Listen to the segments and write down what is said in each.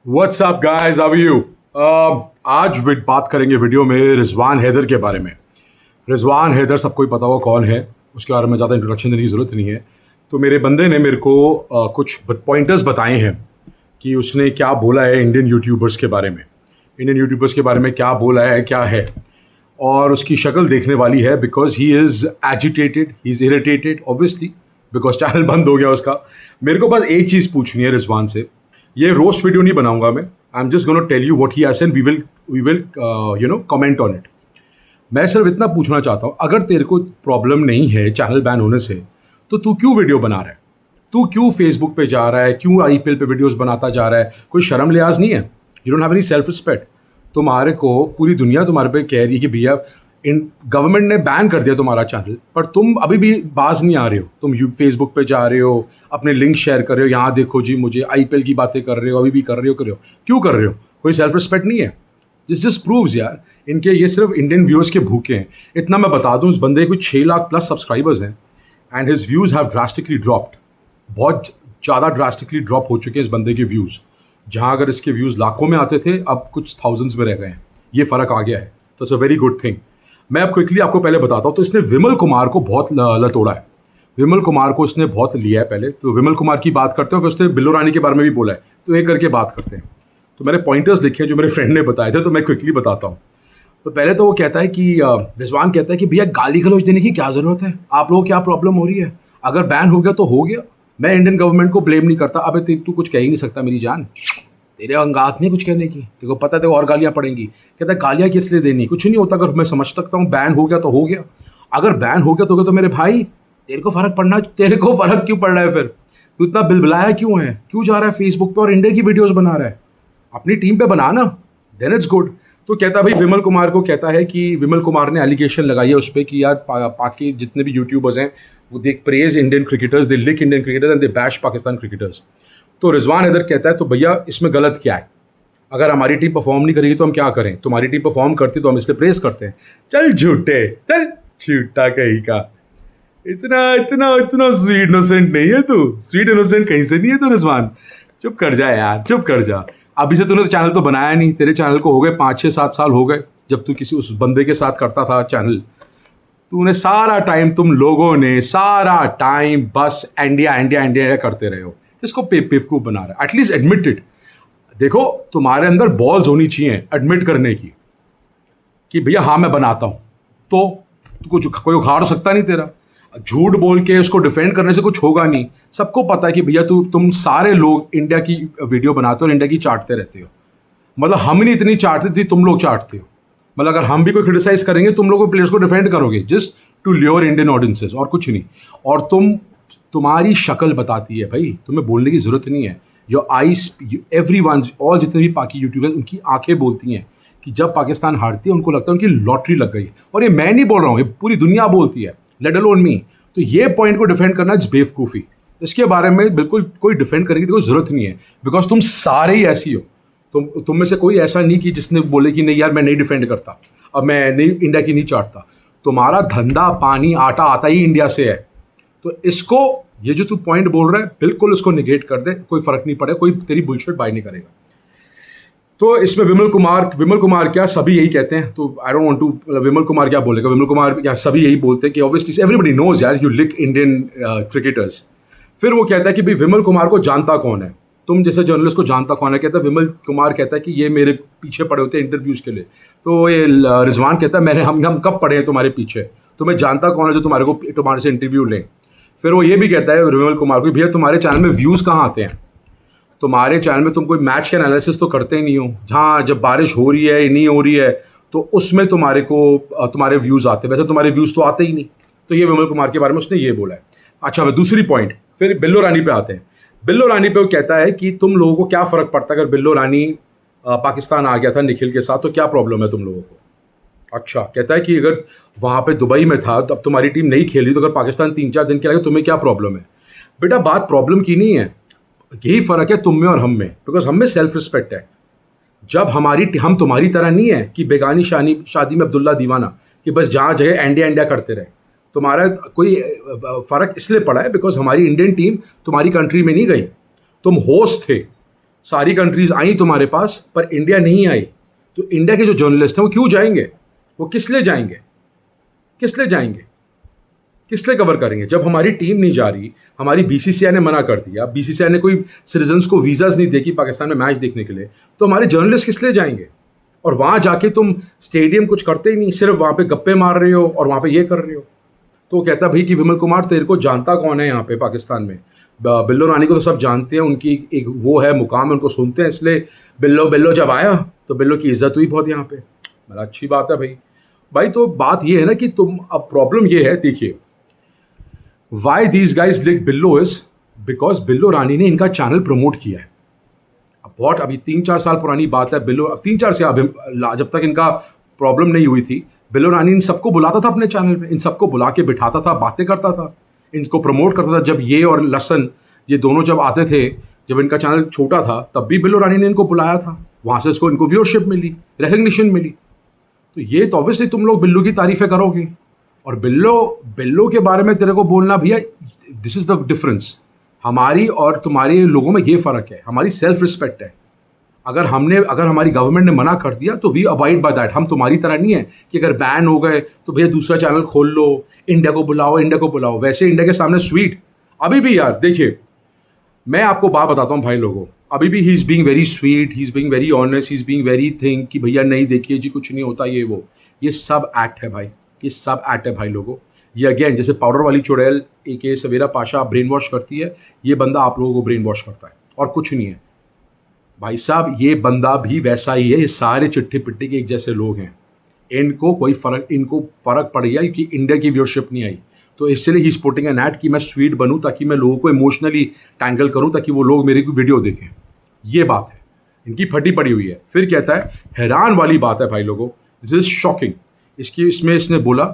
What's up guys, how are you? आज बात करेंगे वीडियो में रिजवान हैदर के बारे में। रिजवान हैदर सबको ही पता होगा कौन है, उसके बारे में ज़्यादा इंट्रोडक्शन देने की ज़रूरत नहीं है। तो मेरे बंदे ने मेरे को कुछ पॉइंटर्स बताए हैं कि उसने क्या बोला है इंडियन यूट्यूबर्स के बारे में। इंडियन यूट्यूबर्स के बारे में क्या बोला है, क्या है, और उसकी शक्ल देखने वाली है। Because he is agitated, he is irritated obviously, because channel बंद हो गया उसका। मेरे को बस एक चीज़ पूछनी है रिजवान से। ये रोस्ट वीडियो नहीं बनाऊंगा मैं, I am just gonna tell you what he has and we will comment on it. मैं सिर्फ इतना पूछना चाहता हूँ, अगर तेरे को प्रॉब्लम नहीं है चैनल बैन होने से, तो तू क्यों वीडियो बना रहा है? तू क्यों फेसबुक पे जा रहा है? क्यों आईपीएल पे वीडियोस बनाता जा रहा है? कोई शर्म लिहाज नहीं है? You don't have any self respect. तुम्हारे को पूरी दुनिया तुम्हारे पे कह रही है कि भैया इन गवर्नमेंट ने बैन कर दिया तुम्हारा चैनल, पर तुम अभी भी बाज नहीं आ रहे हो। तुम फेसबुक पे जा रहे हो, अपने लिंक शेयर कर रहे हो, यहाँ देखो जी मुझे आईपीएल की बातें कर रहे हो, अभी भी कर रहे हो। क्यों कर रहे हो? कोई सेल्फ रिस्पेक्ट नहीं है? दिस जस्ट प्रूव्स यार, इनके ये सिर्फ इंडियन व्यूअर्स के भूखे हैं। इतना मैं बता दूं, इस बंदे को 6 लाख प्लस सब्सक्राइबर्स हैं and his views have drastically dropped. बहुत ज़्यादा ड्रास्टिकली ड्रॉप हो चुके हैं इस बंदे के व्यूज़। जहाँ अगर इसके व्यूज़ लाखों में आते थे, अब कुछ थाउजेंड्स में रह गए हैं। ये फ़र्क आ गया है, तो it's a very good thing. मैं अब क्विकली आपको पहले बताता हूँ। तो इसने विमल कुमार को बहुत लतोड़ा है। विमल कुमार को इसने बहुत लिया है पहले। तो विमल कुमार की बात करते हैं, फिर उसने बिल्लो रानी के बारे में भी बोला है, तो एक करके बात करते हैं। तो मैंने पॉइंटर्स लिखे हैं जो मेरे फ्रेंड ने बताए थे, तो मैं क्विकली बताता हूँ। तो पहले तो वो कहता है कि रिजवान कहता है कि भैया गाली गलौज देने की क्या ज़रूरत है, आप लोगों को क्या प्रॉब्लम हो रही है? अगर बैन हो गया तो हो गया, मैं इंडियन गवर्नमेंट को ब्लेम नहीं करता। अबे तू कुछ कह ही नहीं सकता मेरी जान, तेरे अंगात नहीं कुछ कहने की, तेरे को पता है तेरे को और गालियाँ पड़ेंगी। कहता है गालियाँ किस लिए देनी, कुछ नहीं होता। अगर मैं समझ सकता हूँ बैन हो गया तो हो गया, अगर बैन हो गया तो मेरे भाई तेरे को फ़र्क क्यों पड़ रहा है? फिर तू इतना बिलबिलाया क्यों है? क्यों जा रहा है फेसबुक पे और इंडिया की वीडियोज़ बना रहा है? अपनी टीम पे बना ना, देन इट्स गुड। तो कहता भाई विमल कुमार को कहता है कि विमल कुमार ने एलिगेशन लगाई है उस पर कि यार पाकि जितने भी यूट्यूबर्स हैं वो they praise Indian cricketers, they like Indian cricketers and they bash Pakistan cricketers. तो रिजवान हैदर कहता है तो भैया इसमें गलत क्या है? अगर हमारी टीम परफॉर्म नहीं करेगी तो हम क्या करें? तुम्हारी टीम परफॉर्म करती तो हम इसलिए प्रेस करते हैं। चल झूठे, चल झूठा कहीं का। इतना इतना इतना स्वीट इनोसेंट नहीं है तू, स्वीट इनोसेंट कहीं से नहीं है तू रिजवान। चुप कर जा यार, चुप कर जा। अभी से तूने तो चैनल तो बनाया नहीं, तेरे चैनल को हो गए 5-6-7 साल हो गए जब तू किसी उस बंदे के साथ करता था चैनल। तूने सारा टाइम, तुम लोगों ने सारा टाइम बस इंडिया इंडिया इंडिया करते रहे हो। किसको बेवकूफ़ बना रहा है? At least admit it. देखो तुम्हारे अंदर बॉल्स होनी चाहिए एडमिट करने की कि भैया हाँ मैं बनाता हूँ, तो कुछ कोई उखाड़ सकता नहीं तेरा। झूठ बोल के उसको डिफेंड करने से कुछ होगा नहीं। सबको पता है कि भैया तुम सारे लोग इंडिया की वीडियो बनाते हो और इंडिया की चाटते रहते हो। मतलब हम नहीं इतनी चाटते थे, तुम लोग चाटते हो। मतलब अगर हम भी कोई क्रिटिसाइज करेंगे, तुम लोग प्लेयर्स को डिफेंड करोगे just to lure Indian audiences, और कुछ नहीं। और तुम्हारी शक्ल बताती है भाई, तुम्हें बोलने की ज़रूरत नहीं है। योर आइज, एवरीवन, ऑल जितने भी पाकि यूट्यूबर्स, उनकी आंखें बोलती हैं कि जब पाकिस्तान हारती है उनको लगता है उनकी लॉटरी लग गई। और ये मैं नहीं बोल रहा हूँ, ये पूरी दुनिया बोलती है, लेट अलोन मी। तो ये पॉइंट को डिफेंड करना इट्स बेवकूफ़ी। इसके बारे में बिल्कुल कोई डिफेंड करने की कोई ज़रूरत नहीं है, बिकॉज तुम सारे ही ऐसी हो। तुम में से कोई ऐसा नहीं कि जिसने बोले कि नहीं यार मैं नहीं डिफेंड करता, अब मैं नहीं इंडिया की नहीं चाटता। तुम्हारा धंधा पानी आटा आता ही इंडिया से है। तो इसको, ये जो तू पॉइंट बोल रहा है, बिल्कुल उसको निगेट कर दे, कोई फर्क नहीं पड़ेगा, कोई तेरी बुलशिट बाय नहीं करेगा। तो इसमें विमल कुमार क्या सभी यही कहते हैं, तो आई don't want to, Vimal Kumar क्या बोलेगा? विमल कुमार क्या सभी यही बोलते हैं कि ऑब्वियसली एवरीबडी नोज यार यू लिक इंडियन क्रिकेटर्स। फिर वो कहता है कि भाई विमल कुमार को जानता कौन है? तुम जैसे जर्नलिस्ट को जानता कौन है? कहता है विमल कुमार कहता है कि ये मेरे पीछे पड़े होते हैं इंटरव्यूज़ के लिए। तो ये रिजवान कहता है हम कब पड़े हैं तुम्हारे पीछे? तुम्हें जानता कौन है जो तुम्हारे से इंटरव्यू लें? फिर वो ये भी कहता है विमल कुमार को, भैया तुम्हारे चैनल में व्यूज़ कहाँ आते हैं? तुम्हारे चैनल में तुम कोई मैच का एनालिसिस तो करते ही नहीं हो। जहाँ जब बारिश हो रही है नहीं हो रही है तो उसमें तुम्हारे व्यूज़ आते हैं, वैसे तुम्हारे व्यूज़ तो आते ही नहीं। तो ये विमल कुमार के बारे में उसने ये बोला है। अच्छा, वह दूसरी पॉइंट, फिर बिल्लो रानी पे आते हैं। बिल्लो रानी पे वो कहता है कि तुम लोगों को क्या फ़र्क पड़ता है अगर बिल्लो रानी पाकिस्तान आ गया था निखिल के साथ, तो क्या प्रॉब्लम है तुम लोगों को? अच्छा, कहता है कि अगर वहाँ पे दुबई में था तो अब तुम्हारी टीम नहीं खेली, तो अगर पाकिस्तान 3-4 दिन के लिए तुम्हें क्या प्रॉब्लम है? बेटा बात प्रॉब्लम की नहीं है, यही फ़र्क है तुम में और हम में, बिकॉज हम में सेल्फ रिस्पेक्ट है। जब हम तुम्हारी तरह नहीं है कि बेगानी शादी में अब्दुल्ला दीवाना, कि बस जहाँ जगह इंडिया इंडिया करते रहे। तुम्हारा कोई फ़र्क इसलिए पड़ा है बिकॉज हमारी इंडियन टीम तुम्हारी कंट्री में नहीं गई, तुम होस्ट थे। सारी कंट्रीज आई तुम्हारे पास पर इंडिया नहीं आई। तो इंडिया के जो जर्नलिस्ट हैं वो क्यों जाएंगे? वो किस लिए जाएंगे? किस लिए जाएंगे? किस लिए कवर करेंगे? जब हमारी टीम नहीं जा रही, हमारी बीसीसीआई ने मना कर दिया, बीसीसीआई ने कोई सिटीजन्स को वीज़ाज नहीं दिए कि पाकिस्तान में मैच देखने के लिए, तो हमारे जर्नलिस्ट किस लिए जाएंगे? और वहाँ जाके तुम स्टेडियम कुछ करते ही नहीं, सिर्फ वहाँ पे गप्पे मार रहे हो और वहाँ पे ये कर रहे हो। तो वो कहता भाई कि विमल कुमार तेरे को जानता कौन है यहाँ पे पाकिस्तान में? बिल्लो रानी को तो सब जानते हैं, उनकी एक वो है मुकाम है, उनको सुनते हैं, इसलिए बिल्लो बिल्लो जब आया तो बिल्लो की इज्जत हुई बहुत यहाँ पे। बड़ा अच्छी बात है भाई। भाई तो बात ये है ना कि तुम, अब प्रॉब्लम ये है, देखिए वाई दीज गाइज लिक बिल्लो इज बिकॉज बिल्लो रानी ने इनका चैनल प्रमोट किया है। अब बहुत अभी 3-4 साल पुरानी बात है, बिल्लो अब 3-4 से जब तक इनका प्रॉब्लम नहीं हुई थी, बिल्लो रानी इन सबको बुलाता था अपने चैनल पे, इन सबको बुला के बिठाता था, बातें करता था, इनको प्रमोट करता था। जब ये और लसन ये दोनों जब आते थे, जब इनका चैनल छोटा था, तब भी बिल्लो रानी ने इनको बुलाया था, वहाँ से इसको इनको व्यूअरशिप मिली, रिकग्निशन मिली। तो ये तो ऑब्वियसली तुम लोग बिल्लो की तारीफ़ें करोगे। और बिल्लो के बारे में तेरे को बोलना, भैया दिस इज़ द डिफरेंस। हमारी और तुम्हारे लोगों में ये फ़र्क है, हमारी सेल्फ रिस्पेक्ट है। अगर हमारी गवर्नमेंट ने मना कर दिया तो वी अबाइड बाय दैट। हम तुम्हारी तरह नहीं है कि अगर बैन हो गए तो भैया दूसरा चैनल खोल लो, इंडिया को बुलाओ। वैसे इंडिया के सामने स्वीट अभी भी, यार देखिए मैं आपको बात बताता हूँ भाई लोगों, अभी भी he is being very sweet, he is being very honest, he is being very think कि भैया नहीं देखिए जी कुछ नहीं होता ये वो। ये सब एक्ट है भाई, ये सब एक्ट है भाई लोगों। ये अगेन जैसे पाउडर वाली चुड़ैल AK सवेरा पाशा ब्रेन वॉश करती है, ये बंदा आप लोगों को ब्रेन वॉश करता है और कुछ नहीं है भाई साहब। ये बंदा भी वैसा ही है, ये सारे चिट्ठी पिट्टी के एक जैसे लोग हैं। इनको फ़र्क पड़ गया कि इंडिया की व्यूअरशिप नहीं आई, तो इसलिए ही स्पोर्टिंग एन ऐड कि मैं स्वीट बनूं ताकि मैं लोगों को इमोशनली टैंगल करूं ताकि वो लोग मेरी वीडियो देखें। ये बात है, इनकी फटी पड़ी हुई है। फिर कहता है, हैरान वाली बात है भाई लोगों, दिस इज़ शॉकिंग। इसने बोला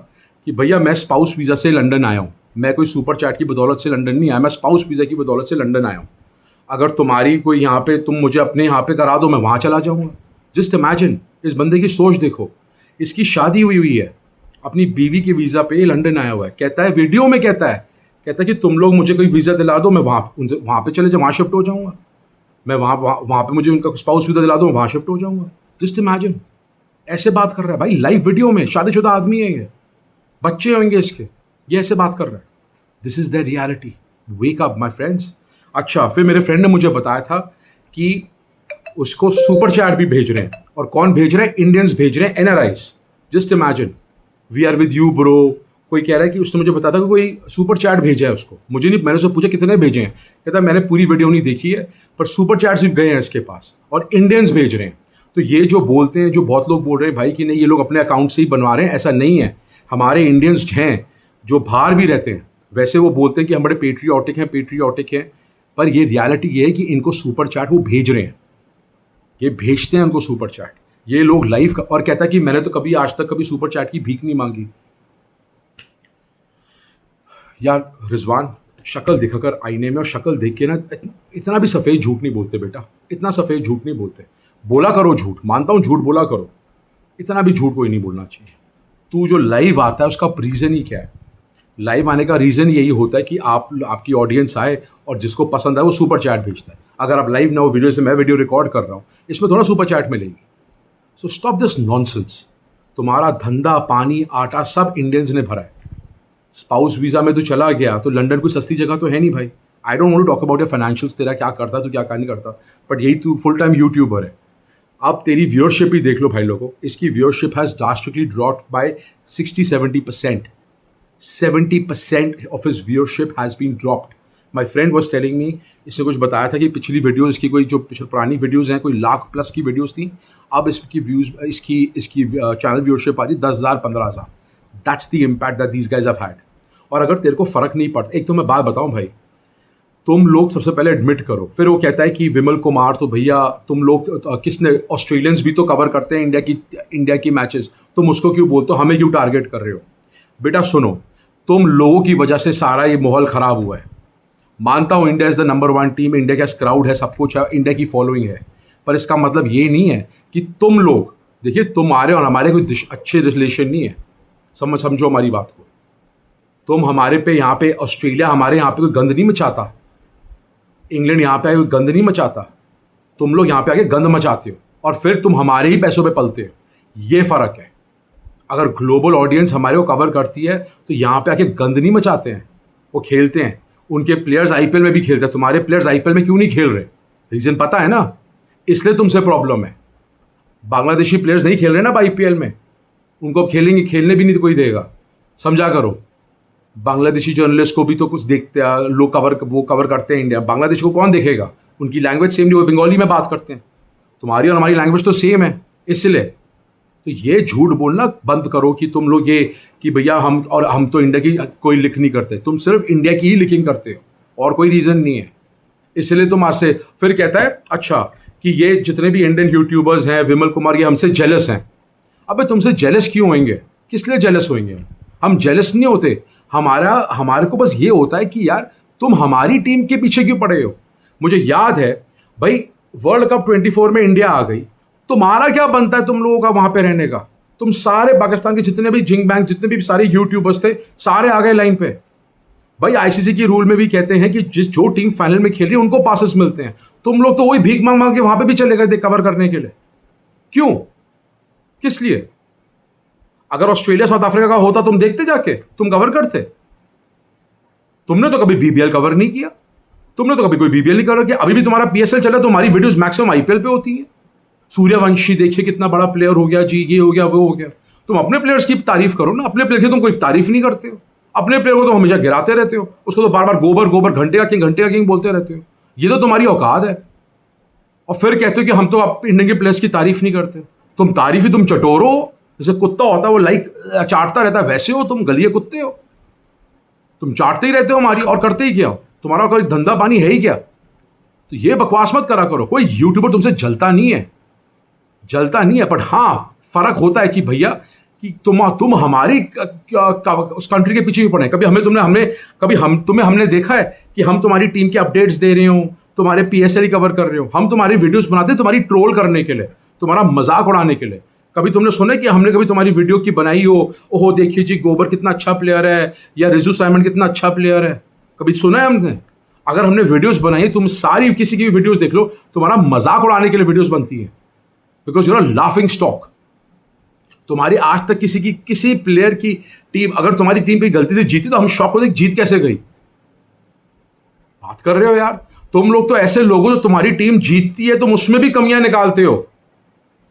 कि भैया मैं स्पाउस वीज़ा से लंदन आया हूँ, मैं कोई सुपर चैट की बदौलत से लंदन नहीं आया, मैं स्पाउस वीज़ा की बदौलत से लंदन आया हूँ। अगर तुम्हारी कोई यहाँ पे, तुम मुझे अपने यहाँ पे करा दो, मैं वहाँ चला जाऊँगा। जस्ट इमेजिन, इस बंदे की सोच देखो। इसकी शादी हुई है, अपनी बीवी के वीज़ा पे लंदन आया हुआ है। कहता है वीडियो में, कहता है कि तुम लोग मुझे कोई वीज़ा दिला दो, मैं वहाँ पे चले जाऊँ, वहाँ शिफ्ट हो जाऊँगा। मैं वहाँ पे मुझे उनका स्पाउस वीज़ा दिला दो, वहाँ शिफ्ट हो जाऊँगा। जस्ट इमेजिन, ऐसे बात कर रहा है भाई, लाइव वीडियो में। शादीशुदा आदमी है ये, बच्चे होंगे इसके, ये ऐसे बात कर रहा है। This is the reality. Wake up my friends. अच्छा, फिर मेरे फ्रेंड ने मुझे बताया था कि उसको सुपर चैट भी भेज रहे हैं, और कौन भेज रहे हैं? इंडियंस भेज रहे हैं, NRIs। Just imagine, we are with you bro. कोई कह रहा है कि उसने मुझे बताया था कि कोई सुपर चैट भेजा है उसको, मुझे नहीं, मैंने उससे पूछा कितने भेजे हैं, कहता मैंने पूरी वीडियो नहीं देखी है पर सुपर चैट्स भी गए हैं इसके पास, और इंडियंस भेज रहे हैं। तो ये जो बोलते हैं, जो बहुत लोग बोल रहे हैं भाई कि नहीं ये लोग अपने अकाउंट से ही बनवा रहे हैं, ऐसा नहीं है। हमारे इंडियंस हैं जो बाहर भी रहते हैं, वैसे वो बोलते हैं कि हम बड़े पेट्रियाटिक हैं, पर ये रियलिटी ये है कि इनको सुपर चैट वो भेज रहे हैं, ये भेजते हैं उनको सुपर चैट, ये लोग लाइव का। और कहता है कि मैंने तो कभी आज तक कभी सुपर चैट की भीख नहीं मांगी। यार रिजवान, शक्ल दिखाकर आईने में, और शक्ल देख के ना इतना भी सफ़ेद झूठ नहीं बोलते बेटा, इतना सफ़ेद झूठ नहीं बोलते। बोला करो झूठ, मानता हूँ झूठ बोला करो, इतना भी झूठ कोई नहीं बोलना चाहिए। तू जो लाइव आता है उसका रीज़न ही क्या है? लाइव आने का रीज़न यही होता है कि आपकी ऑडियंस आए और जिसको पसंद आए वो सुपर चैट भेजता है। अगर आप लाइव ना हो, वीडियो से मैं वीडियो रिकॉर्ड कर रहा हूँ, इसमें थोड़ा सुपर चैट मिलेगी। So stop this nonsense. तुम्हारा धंधा पानी आटा सब इंडियंस ने भरा है। स्पाउस वीज़ा में तो चला गया तो लंदन कोई सस्ती जगह तो है नहीं भाई। I don't want to talk about your financials, तेरा क्या करता तू क्या नहीं करता, बट यही तू फुल टाइम यूट्यूबर है। अब तेरी व्यूअरशिप ही देख लो भाई लोगों, इसकी viewership has drastically dropped by 60-70%। 70% of his viewership has been dropped. My friend was telling me, इसने कुछ बताया था कि पिछली वीडियोज़ इसकी कोई जो पुरानी वीडियोज़ हैं कोई 1,00,000+ की वीडियोज़ थी, अब इसकी व्यूज़ इसकी चैनल व्यूअरशिप आ रही 10,000 15,000। That's the impact that these guys have had. और अगर तेरे को फ़र्क नहीं पड़ता, एक तो मैं बात बताऊँ भाई, तुम लोग सबसे पहले एडमिट करो। फिर वो कहता है कि विमल कुमार तो भैया तुम लोग किसने, ऑस्ट्रेलियंस भी तो कवर करते हैं इंडिया की मैचेस, तुम उसको क्यों बोलते हो, हमें क्यों टारगेट कर रहे हो? बेटा सुनो, तुम लोगों की वजह से सारा ये माहौल ख़राब हुआ है। मानता हूँ India is the number 1 team, India का क्राउड है, सब कुछ है, इंडिया की फॉलोइंग है, पर इसका मतलब ये नहीं है कि तुम लोग, देखिए तुम्हारे और हमारे कोई अच्छे रिलेशन नहीं है, समझो हमारी बात को। तुम हमारे पे यहाँ पे, ऑस्ट्रेलिया हमारे यहाँ पे कोई गंद नहीं मचाता, इंग्लैंड यहाँ पे कोई गंद नहीं मचाता, तुम लोग यहाँ पे आके गंद मचाते हो और फिर तुम हमारे ही पैसों पे पलते हो। ये फ़र्क है। अगर ग्लोबल ऑडियंस हमारे को कवर करती है तो यहाँ पे आके गंद नहीं मचाते हैं, वो खेलते हैं। उनके प्लेयर्स आईपीएल में भी खेलते हैं, तुम्हारे प्लेयर्स आईपीएल में क्यों नहीं खेल रहे? रीज़न पता है ना, इसलिए तुमसे प्रॉब्लम है। बांग्लादेशी प्लेयर्स नहीं खेल रहे ना आईपीएल में, उनको खेलेंगे, खेलने भी नहीं तो कोई देगा। समझा करो। बांग्लादेशी जर्नलिस्ट को भी तो कुछ देखते हैं लोग, वो कवर करते हैं इंडिया। बांग्लादेश को कौन देखेगा? उनकी लैंग्वेज सेम नहीं, वो बंगाली में बात करते हैं। तुम्हारी और हमारी लैंग्वेज तो सेम है, इसलिए तो ये झूठ बोलना बंद करो कि तुम लोग ये कि भैया हम तो इंडिया की कोई लिख नहीं करते। तुम सिर्फ इंडिया की ही लिखिंग करते हो और कोई रीज़न नहीं है। इसलिए तुम आपसे फिर कहता है अच्छा कि ये जितने भी इंडियन यूट्यूबर्स हैं, विमल कुमार, ये हमसे जेलस हैं। अबे तुमसे जेलस क्यों होंगे? किस लिए जेलस होंगे? हम जेलस नहीं होते। हमारे को बस ये होता है कि यार तुम हमारी टीम के पीछे क्यों पड़े हो? मुझे याद है भाई, वर्ल्ड कप 24 में इंडिया आ गई, तुम्हारा क्या बनता है तुम लोगों का वहां पे रहने का? तुम सारे पाकिस्तान के जितने भी जिंग बैंक, जितने भी सारे यूट्यूबर्स थे, सारे आ गए लाइन पे। भाई आईसीसी की रूल में भी कहते हैं कि जो टीम फाइनल में खेल रही है उनको पासेस मिलते हैं। तुम लोग तो वही भीख मांग मांग के वहां पे भी चले गए थे कवर करने के लिए। क्यों? किस लिए? अगर ऑस्ट्रेलिया साउथ अफ्रीका का होता तुम देखते जाके, तुम कवर करते? तुमने तो कभी बीबीएल कवर नहीं किया, तुमने तो कभी कोई बीबीएल नहीं कवर किया। अभी भी तुम्हारा पीएसएल चला, तुम्हारी वीडियोस मैक्सिमम आईपीएल पे होती है। सूर्यवंशी देखिए कितना बड़ा प्लेयर हो गया जी, ये हो गया वो हो गया। तुम अपने प्लेयर्स की तारीफ करो ना, अपने प्लेयर की तुम कोई तारीफ नहीं करते हो। अपने प्लेयर को तो हमेशा गिराते रहते हो, उसको तो बार बार गोबर गोबर, घंटे का किंग बोलते रहते हो। ये तो तुम्हारी औकात है। और फिर कहते हो कि हम तो इंडियन के प्लेयर्स की तारीफ नहीं करते। तुम तारीफ ही, तुम चटोरो हो। जैसे कुत्ता होता है वो लाइक चाटता रहता है, वैसे हो तुम, गलिए कुत्ते हो। तुम चाटते ही रहते हो हमारी और करते ही क्या हो? तुम्हारा कोई धंधा पानी है ही क्या? तो ये बकवास मत करा करो। कोई यूट्यूबर तुमसे जलता नहीं है, जलता नहीं है। बट हाँ, फर्क होता है कि भैया कि तुम हमारी उस कंट्री के पीछे भी पड़े। कभी हमने देखा है कि हम तुम्हारी टीम के अपडेट्स दे रहे हो, तुम्हारे पीएसएल कवर कर रहे हो। हम तुम्हारी वीडियोस बनाते हैं तुम्हारी ट्रोल करने के लिए, तुम्हारा मजाक उड़ाने के लिए। कभी तुमने सुना कि हमने कभी तुम्हारी वीडियो की बनाई हो, ओहो देखिए जी गोबर कितना अच्छा प्लेयर है, या रिजू साइमन कितना अच्छा प्लेयर है? कभी सुना है हमने? अगर हमने वीडियोस बनाई, तुम सारी किसी की भी वीडियोस देख लो, तुम्हारा मजाक उड़ाने के लिए वीडियोस बनती है, because you are laughing stock. तुम्हारी आज तक किसी प्लेयर की टीम, अगर तुम्हारी टीम की गलती से जीती तो हम शॉक होते जीत कैसे गई। बात कर रहे हो यार? तुम लोग तो ऐसे लोग हो जो तुम्हारी टीम जीतती है तुम उसमें भी कमियां निकालते हो।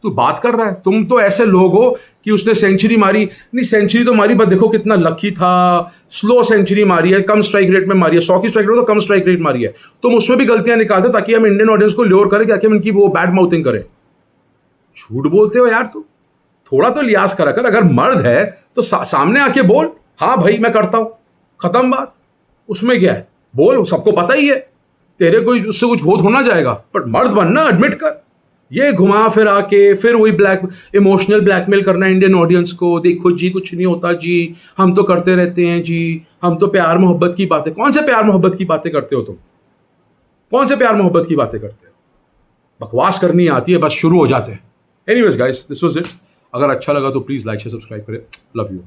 तू बात कर रहा है, तुम तो ऐसे लोग हो कि उसने सेंचुरी मारी, नहीं सेंचुरी तो मारी बट देखो कितना लकी था, स्लो सेंचुरी मारी है, कम स्ट्राइक रेट में मारी है। 100 की स्ट्राइक रेट तो कम स्ट्राइक रेट मारी है। तुम उसमें भी गलतियां निकालते हो ताकि हम इंडियन ऑडियंस को ल्योर करें, ताकि हम इनकी वो बैड माउथिंग करें। झूठ बोलते हो यार। तू थोड़ा तो लिहाज करा कर। अगर मर्द है तो सामने आके बोल, हाँ भाई मैं करता हूं, खत्म बात। उसमें क्या है, बोल, सबको पता ही है। तेरे कोई उससे कुछ हो थोड़ा जाएगा, बट मर्द बनना, एडमिट कर। ये घुमा फिर आके फिर वही इमोशनल ब्लैकमेल करना इंडियन ऑडियंस को, देखो जी कुछ नहीं होता जी, हम तो करते रहते हैं जी, हम तो प्यार मोहब्बत की बातें। कौन से प्यार मोहब्बत की बातें करते हो तुम? कौन से प्यार मोहब्बत की बातें करते हो? बकवास करनी आती है, बस शुरू हो जाते हैं। Anyways guys, this was it. अगर अच्छा लगा तो प्लीज़ लाइक शेयर सब्सक्राइब करें। Love you.